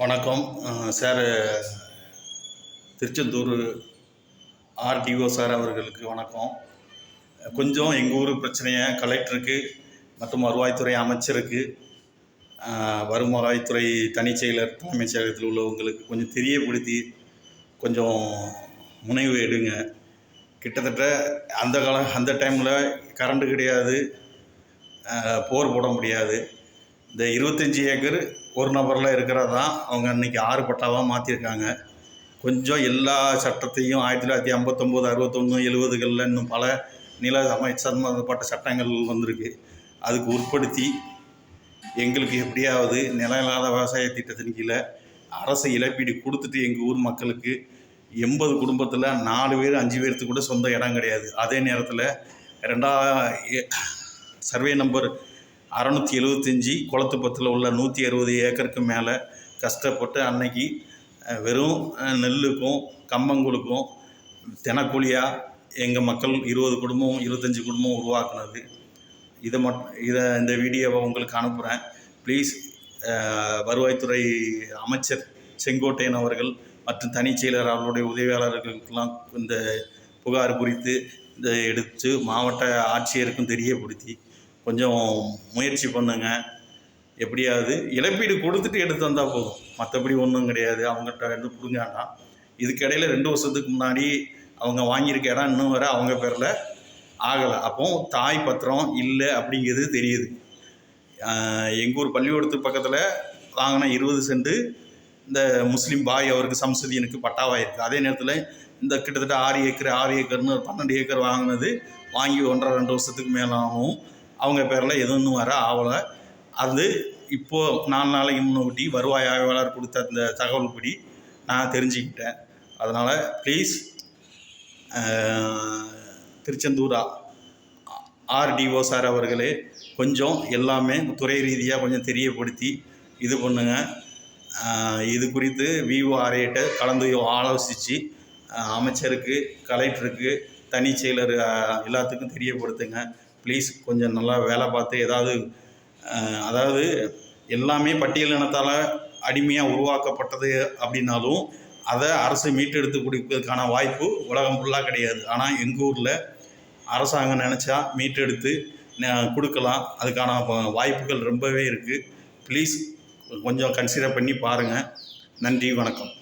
வணக்கம் sir. Tiruchendur RTO sir அவர்களுக்கு வணக்கம். கொஞ்சம் எங்கள் ஊர் பிரச்சனையை கலெக்டருக்கு மற்றும் வருவாய்த்துறை அமைச்சருக்கு, வருவாய்த்துறை தனிச் செயலர் தலைமைச் செயலகத்தில் உள்ளவங்களுக்கு கொஞ்சம் தெரியப்படுத்தி கொஞ்சம் முனைவு எடுங்க. கிட்டத்தட்ட அந்த டைமில் கரண்ட்டு கிடையாது, போர் போட முடியாது. இந்த 25 ஏக்கர் ஒரு நபரில் இருக்கிறது தான் அவங்க அன்றைக்கி 6 பட்டாவாக மாற்றிருக்காங்க. கொஞ்சம் எல்லா சட்டத்தையும் 1959, 61, 70களில் இன்னும் பல நில சம்பந்தப்பட்ட சட்டங்கள் வந்திருக்கு. அதுக்கு உட்படுத்தி எங்களுக்கு எப்படியாவது நிலம் இல்லாத விவசாய திட்டத்தின் கீழே அரசு இழப்பீடு கொடுத்துட்டு எங்கள் ஊர் மக்களுக்கு 80 குடும்பத்தில் 4 பேர் 5 பேர்த்துக்கு கூட சொந்த இடம் கிடையாது. அதே நேரத்தில் சர்வே நம்பர் 675 குளத்துப்பத்தில் உள்ள 160 ஏக்கருக்கு மேலே கஷ்டப்பட்டு அன்னைக்கு வெறும் நெல்லுக்கும் கம்பங்களுக்கும் தினக்கூலியாக எங்கள் மக்கள் 20 குடும்பம் 25 குடும்பம் உருவாக்குனது. இந்த வீடியோவை உங்களுக்கு அனுப்புகிறேன். ப்ளீஸ் வருவாய்த்துறை அமைச்சர் செங்கோட்டையன் அவர்கள் மற்றும் தனிச் செயலர் அவர்களுடைய உதவியாளர்களுக்கெல்லாம் இந்த புகார் குறித்து எடுத்து மாவட்ட ஆட்சியருக்கும் தெரியப்படுத்தி கொஞ்சம் முயற்சி பண்ணுங்க. எப்படியாவது இழப்பீடு கொடுத்துட்டு எடுத்து வந்தால் போதும், மற்றபடி ஒன்றும் கிடையாது. அவங்ககிட்ட இருந்து பிடுங்க வேண்டாம். இதுக்கிடையில் 2 வருஷத்துக்கு முன்னாடி அவங்க வாங்கியிருக்க இடம் இன்னும் வர அவங்க பேரில் ஆகலை. அப்போ தாய் பத்திரம் இல்லை அப்படிங்கிறது தெரியுது. எங்கள் ஊர் பள்ளிக்கூடத்துக்கு பக்கத்தில் வாங்கின 20 சென்ட் இந்த முஸ்லீம் பாய் அவருக்கு சம்சதியனுக்கு பட்டாவாயிருக்கு. அதே நேரத்தில் இந்த கிட்டத்தட்ட 6 ஏக்கர்னு 12 ஏக்கர் வாங்கி 1.5-2 வருஷத்துக்கு மேலாகவும் அவங்க பேரில் எதுவும் வர ஆகலை. அது இப்போது 4 நாளைக்கு முன்னாடி வருவாய் ஆய்வாளர் கொடுத்த அந்த தகவல் படி நான் தெரிஞ்சுக்கிட்டேன். அதனால் ப்ளீஸ் திருச்செந்தூர் ஆர்டிஓ சார் அவர்களே கொஞ்சம் எல்லாமே துறை ரீதியாக கொஞ்சம் தெரியப்படுத்தி இது பண்ணுங்கள். இது குறித்து VORA கலந்து ஆலோசித்து அமைச்சருக்கு, கலெக்டருக்கு, தனிச் செயலர் எல்லாத்துக்கும் தெரியப்படுத்துங்க. ப்ளீஸ் கொஞ்சம் நல்லா வேலை பார்த்து அதாவது எல்லாமே பட்டியலினத்தால் அடிமையாக உருவாக்கப்பட்டது அப்படின்னாலும் அதை அரசு மீட்டெடுத்து கொடுப்பதற்கான வாய்ப்பு உலகம் ஃபுல்லாக கிடையாது. ஆனால் எங்கள் ஊரில் அரசாங்கம் நினச்சா மீட்டெடுத்து கொடுக்கலாம். அதுக்கான வாய்ப்புகள் ரொம்பவே இருக்குது. ப்ளீஸ் கொஞ்சம் கன்சிடர் பண்ணி பாருங்கள். நன்றி, வணக்கம்.